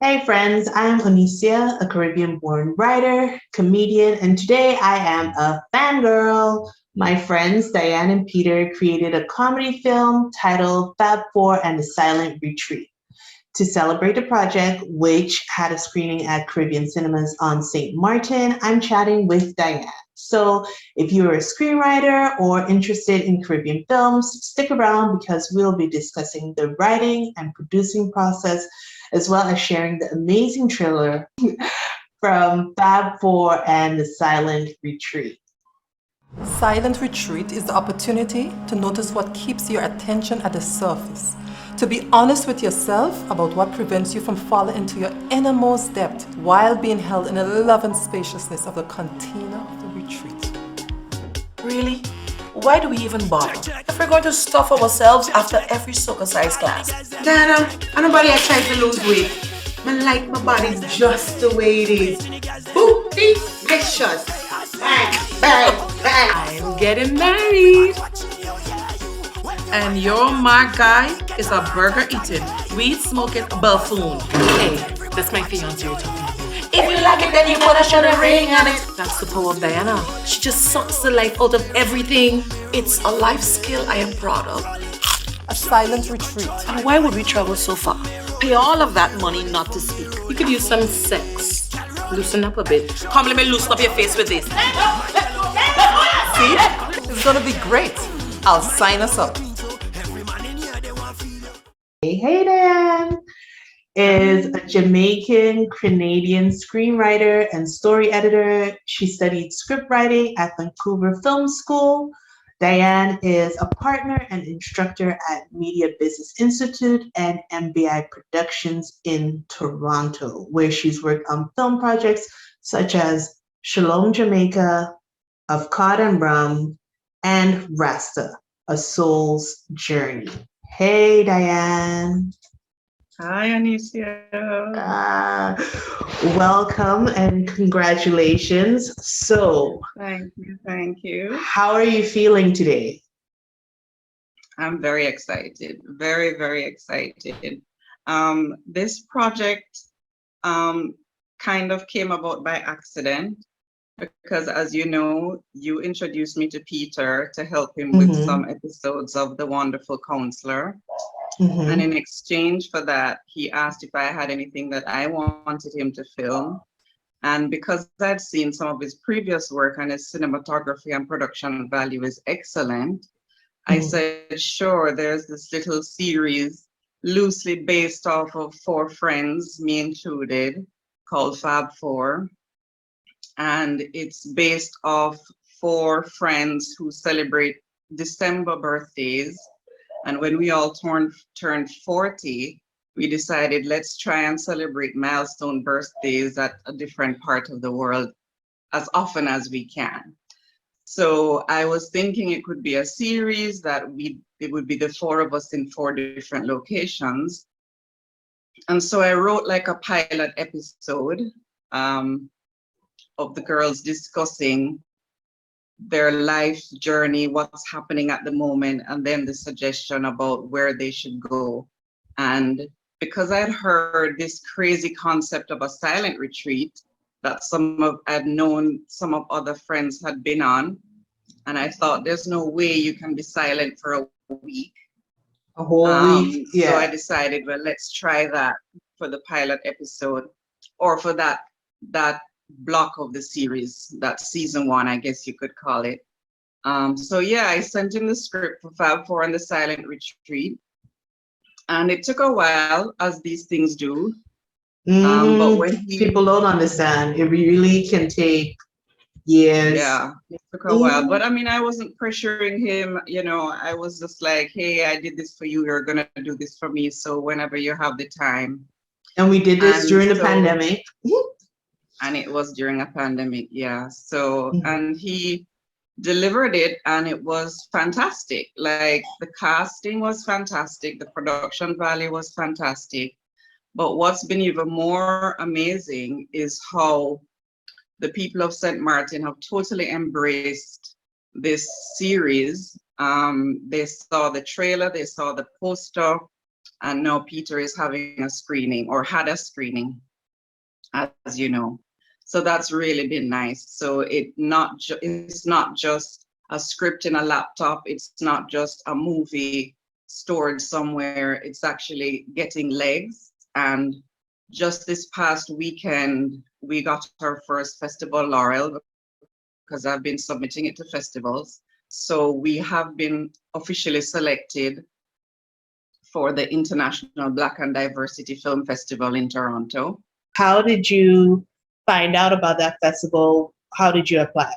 Hey friends, I'm Onicia, a Caribbean-born writer, comedian, and today I am a fangirl. My friends Diane and Peter created a comedy film titled Fab Four and the Silent Retreat. To celebrate the project, which had a screening at Caribbean Cinemas on St. Maarten, I'm chatting with Diane. So if you're a screenwriter or interested in Caribbean films, stick around because we'll be discussing the writing and producing process, as well as sharing the amazing trailer from Fab Four and the Silent Retreat. Silent retreat is the opportunity to notice what keeps your attention at the surface, to be honest with yourself about what prevents you from falling into your innermost depth while being held in the loving spaciousness of the container of the retreat. Really? Why do we even bother? If we're going to stuff ourselves after every circumcised class. Dana, I nobody I try to lose weight. I like my body just the way it is. Bootylicious. Bang, bang, bang. I'm getting married. And your mark guy is a burger eating, weed smoking buffoon. Hey, that's my fiance you're talking about. If you like it, then you put a sugar ring on it. That's the power of Diana. She just sucks the life out of everything. It's a life skill I am proud of. A silent retreat. And why would we travel so far? Pay all of that money not to speak. You could use some sex. Loosen up a bit. Come, let me loosen up your face with this. See? It's gonna be great. I'll sign us up. Hey, Diane is a Jamaican-Canadian screenwriter and story editor. She studied script writing at Vancouver Film School. Diane is a partner and instructor at Media Business Institute and MBI Productions in Toronto, where she's worked on film projects such as Shalom Jamaica, of Cod and Rum, and Rasta, A Soul's Journey. Hey, Diane. Hi, Anicia. Welcome and congratulations. So, Thank you. Thank you. how are you feeling today? I'm very excited. Very, very excited. This project kind of came about by accident because, as you know, you introduced me to Peter to help him with some episodes of The Wonderful Counselor. And in exchange for that, he asked if I had anything that I wanted him to film. And because I'd seen some of his previous work and his cinematography and production value is excellent, I said, sure, there's this little series loosely based off of 4 friends, me included, called Fab Four. And it's based off 4 friends who celebrate December birthdays. And when we all turned 40, we decided let's try and celebrate milestone birthdays at a different part of the world as often as we can. So I was thinking it could be a series that it would be the 4 of us in 4 different locations. And so I wrote like a pilot episode of the girls discussing their life journey, what's happening at the moment, and then the suggestion about where they should go. And because I'd heard this crazy concept of a silent retreat that I'd known some of other friends had been on, and I thought there's no way you can be silent for a week. A whole week? Yeah. So I decided, well, let's try that for the pilot episode, or for that block of the series, that season 1, I guess you could call it. So yeah, I sent him the script for Fab Four and the Silent Retreat, and it took a while, as these things do. But when people don't understand, it really can take years. Yeah, it took a while, but I mean, I wasn't pressuring him. You know, I was just like, hey, I did this for you. You're gonna do this for me. So whenever you have the time. And we did this during the pandemic. And it was during a pandemic, yeah. So, and he delivered it, and it was fantastic. Like, the casting was fantastic, the production value was fantastic. But what's been even more amazing is how the people of St. Maarten have totally embraced this series. They saw the trailer, they saw the poster, And now Peter is having a screening, or had a screening, as you know. So that's really been nice. So it's not just a script in a laptop. It's not just a movie stored somewhere. It's actually getting legs. And just this past weekend, we got our first festival laurel, because I've been submitting it to festivals. So we have been officially selected for the International Black and Diversity Film Festival in Toronto. How did you find out about that festival? How did you apply?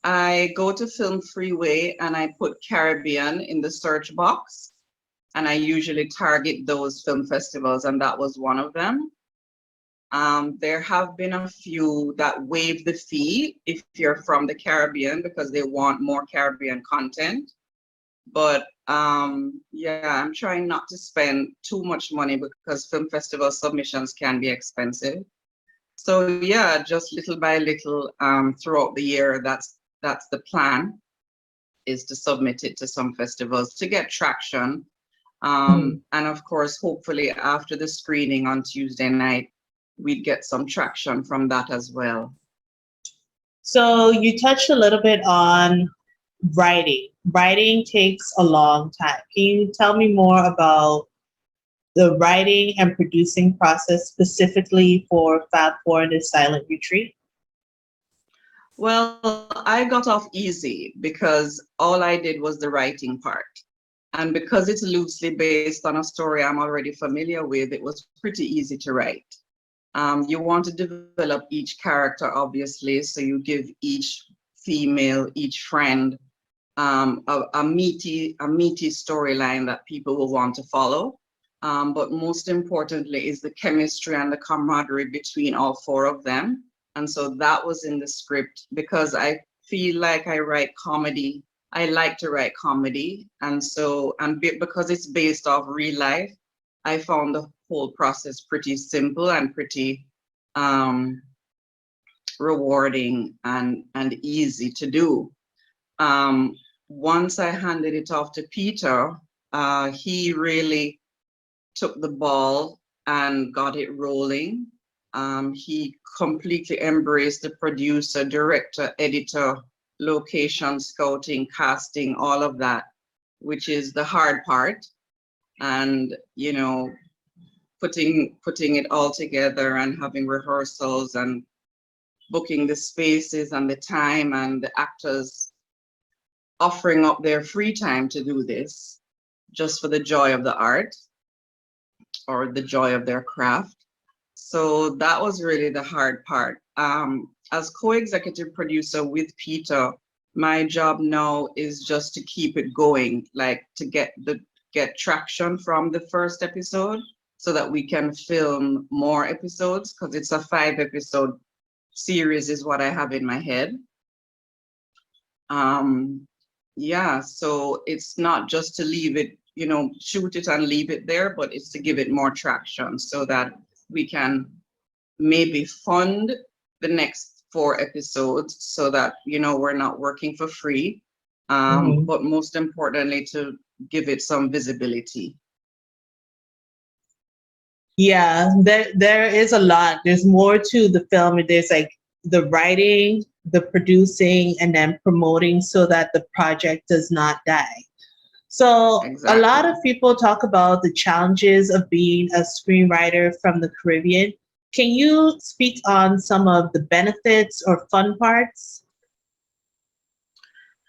I go to Film Freeway and I put Caribbean in the search box, and I usually target those film festivals, and that was one of them. There have been a few that waive the fee if you're from the Caribbean, because they want more Caribbean content. But yeah, I'm trying not to spend too much money, because film festival submissions can be expensive. So yeah, just little by little throughout the year, that's the plan, is to submit it to some festivals to get traction. And of course, hopefully after the screening on Tuesday night, we'd get some traction from that as well. So you touched a little bit on writing. Writing takes a long time. Can you tell me more about the writing and producing process specifically for Fab 4 and the Silent Retreat? Well, I got off easy because all I did was the writing part. And because it's loosely based on a story I'm already familiar with, it was pretty easy to write. You want to develop each character, obviously, so you give each female, each friend, a meaty storyline that people will want to follow. But most importantly is the chemistry and the camaraderie between all four of them. And so that was in the script, because I feel like I write comedy. I like to write comedy. And so, because it's based off real life, I found the whole process pretty simple and pretty rewarding and easy to do. Once I handed it off to Peter, he really took the ball and got it rolling. He completely embraced the producer, director, editor, location, scouting, casting, all of that, which is the hard part. And, you know, putting it all together and having rehearsals and booking the spaces and the time, and the actors offering up their free time to do this just for the joy of the art or the joy of their craft. So that was really the hard part. As co-executive producer with Peter, my job now is just to keep it going, like to get traction from the first episode so that we can film more episodes, because it's a 5-episode series is what I have in my head. Yeah, so it's not just to leave it, you know, shoot it and leave it there, but it's to give it more traction so that we can maybe fund the next 4 episodes so that, you know, we're not working for free, but most importantly, to give it some visibility. Yeah, there is a lot. There's more to the film. There's like the writing, the producing, and then promoting so that the project does not die. So Exactly. A lot of people talk about the challenges of being a screenwriter from the Caribbean. Can you speak on some of the benefits or fun parts?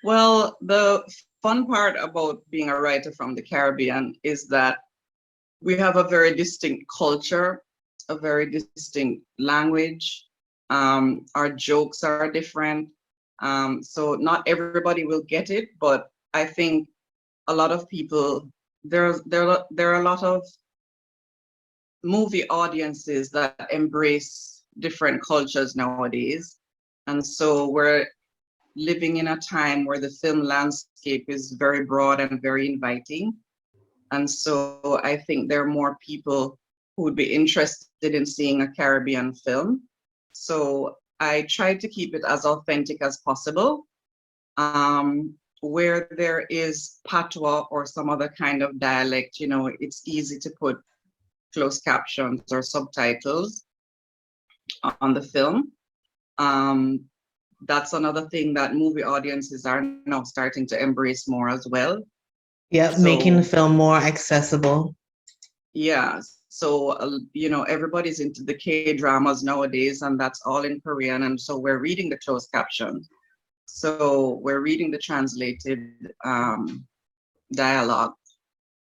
Well, the fun part about being a writer from the Caribbean is that we have a very distinct culture, a very distinct language. Our jokes are different. So not everybody will get it, but I think a lot of people, there are a lot of movie audiences that embrace different cultures nowadays. And so we're living in a time where the film landscape is very broad and very inviting. And so I think there are more people who would be interested in seeing a Caribbean film. So I try to keep it as authentic as possible. where there is patois or some other kind of dialect, you know, it's easy to put closed captions or subtitles on the film. That's another thing that movie audiences are now starting to embrace more as well. Yep, making the film more accessible. Yeah, so you know, everybody's into the K-dramas nowadays, and that's all in Korean, and so we're reading the closed caption. So we're reading the translated dialogue.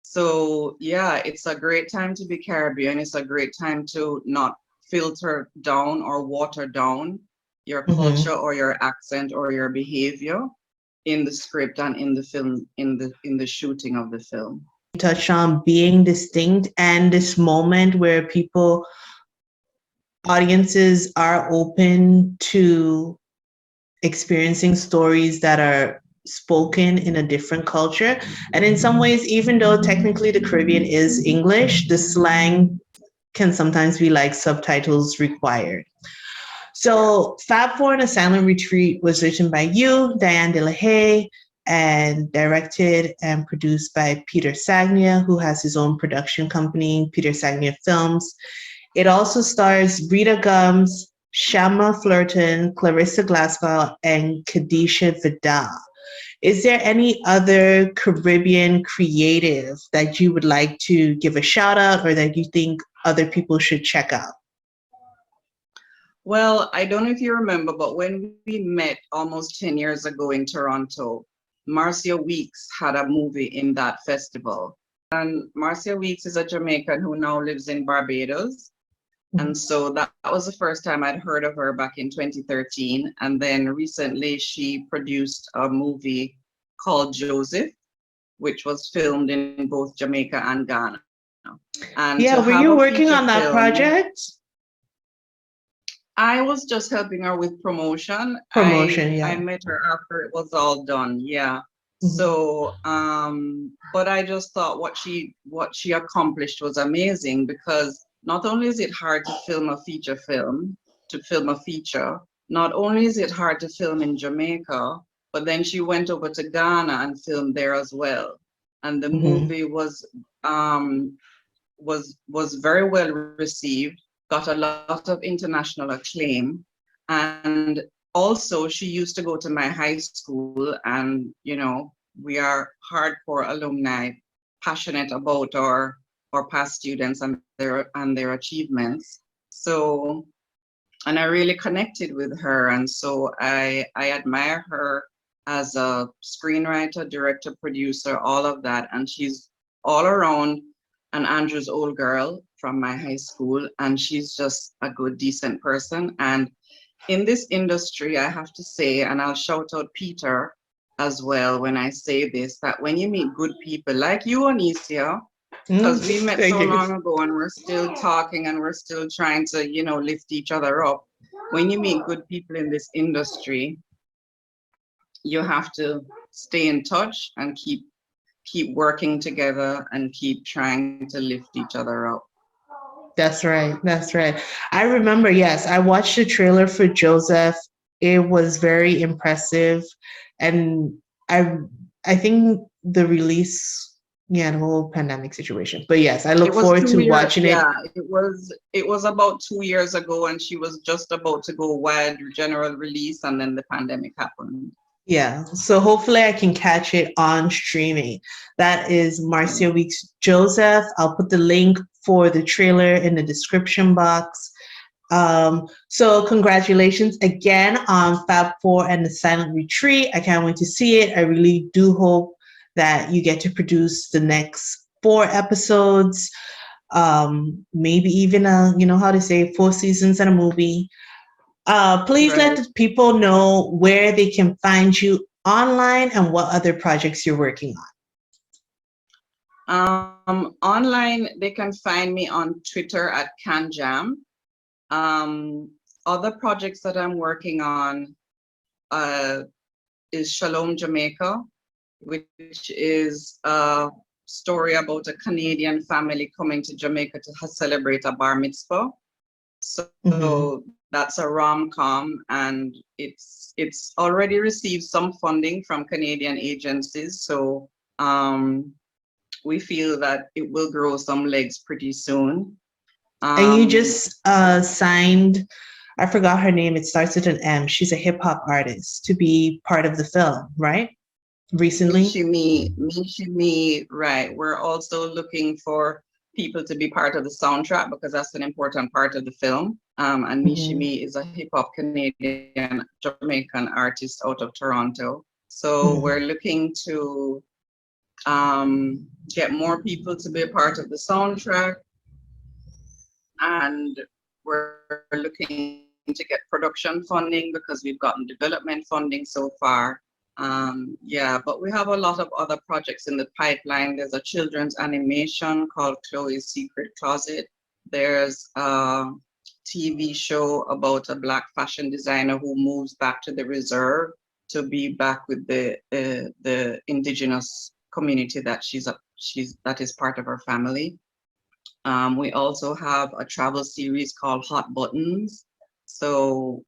So yeah, it's a great time to be Caribbean. It's a great time to not filter down or water down your culture or your accent or your behavior in the script and in the film, in the shooting of the film. Touch on being distinct and this moment where audiences are open to experiencing stories that are spoken in a different culture. And in some ways, even though technically the Caribbean is English, the slang can sometimes be like subtitles required. So Fab Four and a Silent Retreat was written by you, Diane De La Haye, and directed and produced by Peter Sagnia, who has his own production company, Peter Sagnia Films. It also stars Rita Gumbs, Shama Flurton, Clarisse Glasgow, and Kedisha Vidal. Is there any other Caribbean creative that you would like to give a shout out or that you think other people should check out? Well, I don't know if you remember, but when we met almost 10 years ago in Toronto, Marcia Weeks had a movie in that festival. And Marcia Weeks is a Jamaican who now lives in Barbados. And so that was the first time I'd heard of her back in 2013. And then recently she produced a movie called Joseph, which was filmed in both Jamaica and Ghana. And yeah, were you working on that project? I was just helping her with promotion. I met her after it was all done. Yeah. So, but I just thought what she accomplished was amazing, because not only is it hard to film a feature film, not only is it hard to film in Jamaica, but then she went over to Ghana and filmed there as well. And the movie was very well received, got a lot of international acclaim. And also she used to go to my high school, and you know, we are hardcore alumni, passionate about our past students and their achievements. So, and I really connected with her, and so I admire her as a screenwriter, director, producer, all of that. And she's all around an Andrews old girl from my high school, and she's just a good, decent person. And in this industry, I have to say, and I'll shout out Peter as well when I say this, that when you meet good people like you, Onicia, because we met so long ago and we're still talking and we're still trying to, you know, lift each other up. When you meet good people in this industry, you have to stay in touch and keep working together and keep trying to lift each other up. That's right. That's right. I remember, yes, I watched the trailer for Joseph. It was very impressive. And I think the release, the whole pandemic situation. But yes, I look forward to watching it. Yeah, it was about 2 years ago, and she was just about to go wide general release, and then the pandemic happened. Yeah, so hopefully I can catch it on streaming. That is Marcia Weeks' Joseph. I'll put the link for the trailer in the description box. So congratulations again on Fab Four and the Silent Retreat. I can't wait to see it. I really do hope that you get to produce the next 4 episodes, maybe even 4 seasons and a movie. Please let the people know where they can find you online and what other projects you're working on. Online, they can find me on Twitter at CanJam. Other projects that I'm working on is Shalom Jamaica, which is a story about a Canadian family coming to Jamaica to celebrate a bar mitzvah. So That's a rom-com, and it's already received some funding from Canadian agencies. So we feel that it will grow some legs pretty soon. And you just signed, I forgot her name. It starts with an M. She's a hip hop artist to be part of the film, right? Recently. Me, right. We're also looking for people to be part of the soundtrack because that's an important part of the film. And Mishimi is a hip hop Canadian Jamaican artist out of Toronto. So we're looking to get more people to be a part of the soundtrack. And we're looking to get production funding because we've gotten development funding so far. Yeah, but we have a lot of other projects in the pipeline. There's a children's animation called Chloe's Secret Closet. There's a TV show about a Black fashion designer who moves back to the reserve to be back with the indigenous community that that is part of her family. We also have a travel series called Hot Buttons. So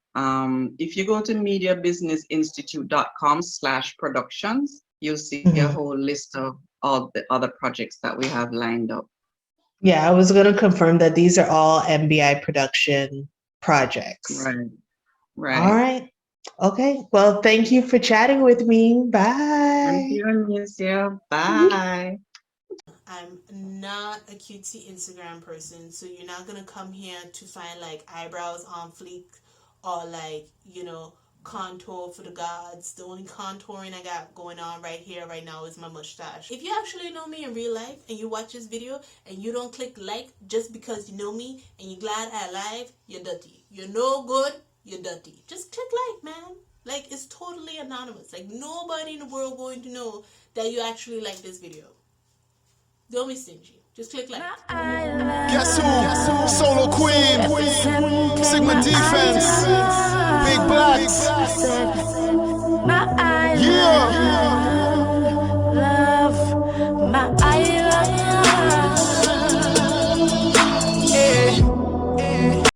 if you go to mediabusinessinstitute.com/productions, you'll see a whole list of all the other projects that we have lined up. Yeah, I was going to confirm that these are all MBI production projects. Right. Right. All right. Okay. Well, thank you for chatting with me. Bye. Thank you, Anicia. Bye. I'm not a cutesy Instagram person, so you're not gonna come here to find like eyebrows on fleek or like, you know, contour for the gods. The only contouring I got going on right here right now is my mustache. If you actually know me in real life and you watch this video and you don't click like just because you know me and you're glad I live, you're dirty. You're no good, you're dirty. Just click like, man. Like, it's totally anonymous. Like, nobody in the world going to know that you actually like this video. Don't be stingy. Just click like. Guess who? Solo Queen. Sigma Defense. Big Blacks.